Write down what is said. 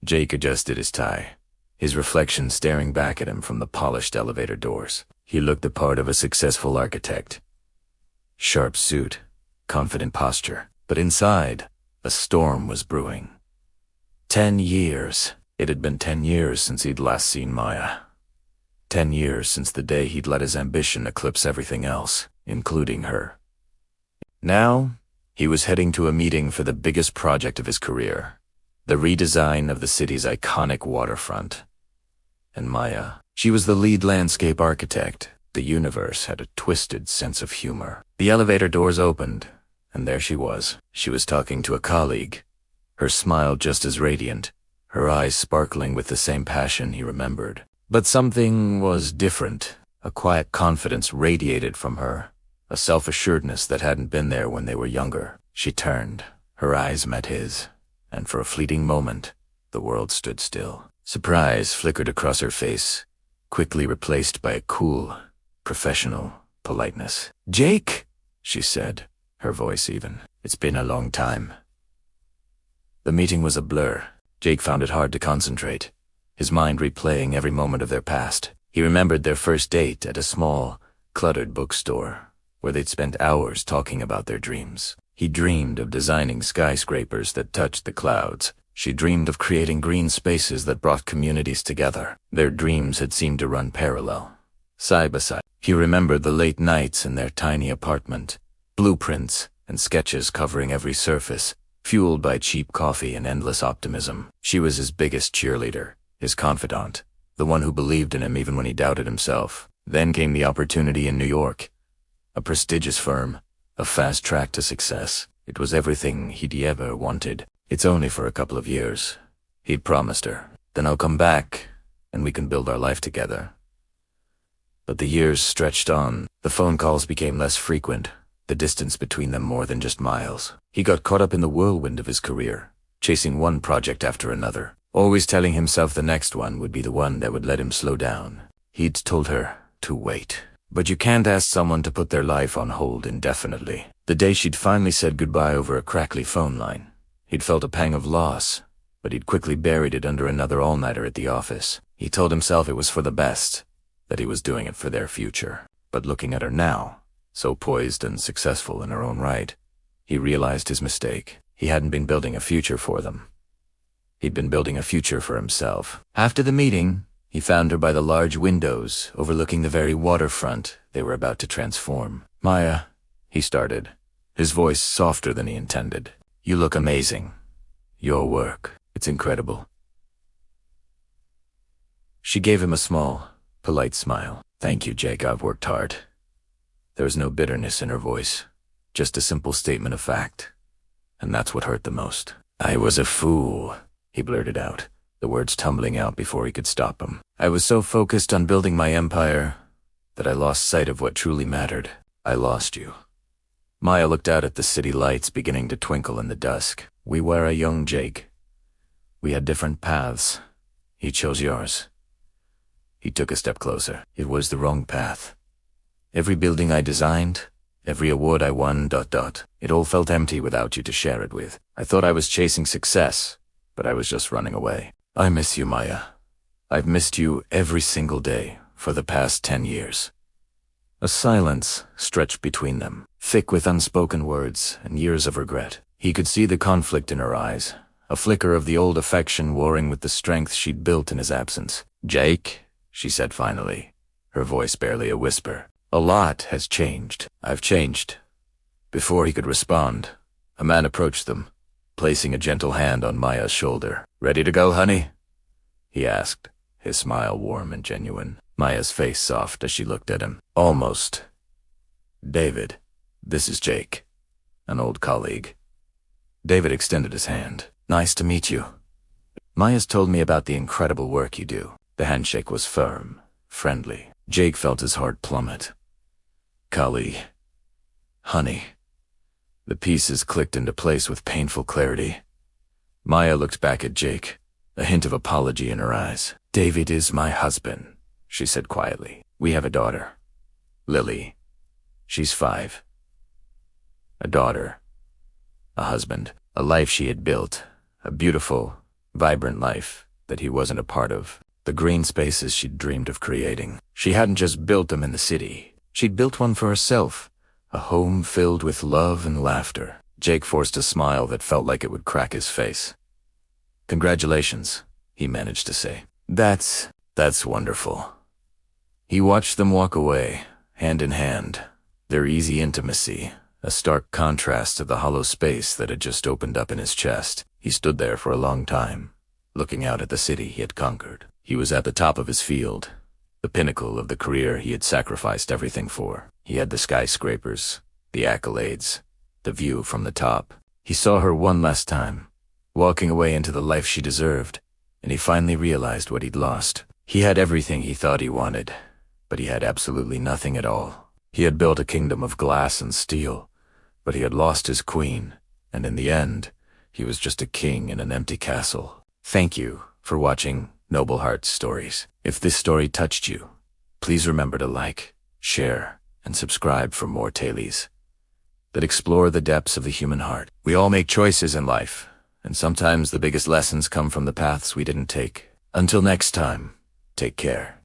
Jake adjusted his tie, his reflection staring back at him from the polished elevator doors. He looked the part of a successful architect. Sharp suit, confident posture, but inside, a storm was brewing. 10 years. It had been 10 years since he'd last seen Maya. 10 years since the day he'd let his ambition eclipse everything else, including her. Now, he was heading to a meeting for the biggest project of his career, the redesign of the city's iconic waterfront. And Maya, she was the lead landscape architect. The universe had a twisted sense of humor. The elevator doors opened, and there she was. She was talking to a colleague, her smile just as radiant, her eyes sparkling with the same passion he remembered. But something was different. A quiet confidence radiated from her, a self-assuredness that hadn't been there when they were younger. She turned, her eyes met his, and for a fleeting moment, the world stood still. Surprise flickered across her face, quickly replaced by a cool, professional politeness. "Jake," she said, her voice even. "It's been a long time." The meeting was a blur. Jake found it hard to concentrate, his mind replaying every moment of their past. He remembered their first date at a small, cluttered bookstore, where they'd spent hours talking about their dreams. He dreamed of designing skyscrapers that touched the clouds. She dreamed of creating green spaces that brought communities together. Their dreams had seemed to run parallel, side by side. He remembered the late nights in their tiny apartment, blueprints and sketches covering every surface, fueled by cheap coffee and endless optimism. She was his biggest cheerleader, his confidant, the one who believed in him even when he doubted himself. Then came the opportunity in New York, a prestigious firm, a fast track to success. It was everything he'd ever wanted. "It's only for a couple of years," he'd promised her. "Then I'll come back, and we can build our life together." But the years stretched on. The phone calls became less frequent, the distance between them more than just miles. He got caught up in the whirlwind of his career, chasing one project after another, always telling himself the next one would be the one that would let him slow down. He'd told her to wait. But you can't ask someone to put their life on hold indefinitely. The day she'd finally said goodbye over a crackly phone line, he'd felt a pang of loss, but he'd quickly buried it under another all-nighter at the office. He told himself it was for the best, that he was doing it for their future. But looking at her now, so poised and successful in her own right, he realized his mistake. He hadn't been building a future for them. He'd been building a future for himself. After the meeting, he found her by the large windows overlooking the very waterfront they were about to transform. "Maya," he started, his voice softer than he intended. "You look amazing. Your work, it's incredible." She gave him a small, polite smile. "Thank you, Jake, I've worked hard." There was no bitterness in her voice, just a simple statement of fact. And that's what hurt the most. "I was a fool," he blurted out, the words tumbling out before he could stop him. "I was so focused on building my empire that I lost sight of what truly mattered. I lost you." Maya looked out at the city lights beginning to twinkle in the dusk. "We were a young Jake. We had different paths. He chose yours." He took a step closer. "It was the wrong path. Every building I designed, every award I won, it all felt empty without you to share it with. I thought I was chasing success, but I was just running away. I miss you, Maya. I've missed you every single day for the past 10 years. A silence stretched between them, thick with unspoken words and years of regret. He could see the conflict in her eyes, a flicker of the old affection warring with the strength she'd built in his absence. "Jake," she said finally, her voice barely a whisper, "a lot has changed. I've changed." Before he could respond, a man approached them, placing a gentle hand on Maya's shoulder. "Ready to go, honey?" he asked, his smile warm and genuine. Maya's face soft as she looked at him. "Almost. David, this is Jake, an old colleague." David extended his hand. "Nice to meet you. Maya's told me about the incredible work you do." The handshake was firm, friendly. Jake felt his heart plummet. "Colleague. Honey." The pieces clicked into place with painful clarity. Maya looked back at Jake, a hint of apology in her eyes. "David is my husband," she said quietly. "We have a daughter, Lily. She's 5. A daughter, a husband, a life she had built, a beautiful, vibrant life that he wasn't a part of, the green spaces she'd dreamed of creating. She hadn't just built them in the city. She'd built one for herself, a home filled with love and laughter. Jake forced a smile that felt like it would crack his face. "Congratulations," he managed to say. That's wonderful." He watched them walk away, hand in hand, their easy intimacy, a stark contrast to the hollow space that had just opened up in his chest. He stood there for a long time, looking out at the city he had conquered. He was at the top of his field, the pinnacle of the career he had sacrificed everything for. He had the skyscrapers, the accolades, the view from the top. He saw her one last time, walking away into the life she deserved, and he finally realized what he'd lost. He had everything he thought he wanted, but he had absolutely nothing at all. He had built a kingdom of glass and steel, but he had lost his queen, and in the end, he was just a king in an empty castle. Thank you for watching Noble Hearts Stories. If this story touched you, please remember to like, share, and subscribe for more tales that explore the depths of the human heart. We all make choices in life, and sometimes the biggest lessons come from the paths we didn't take. Until next time, take care.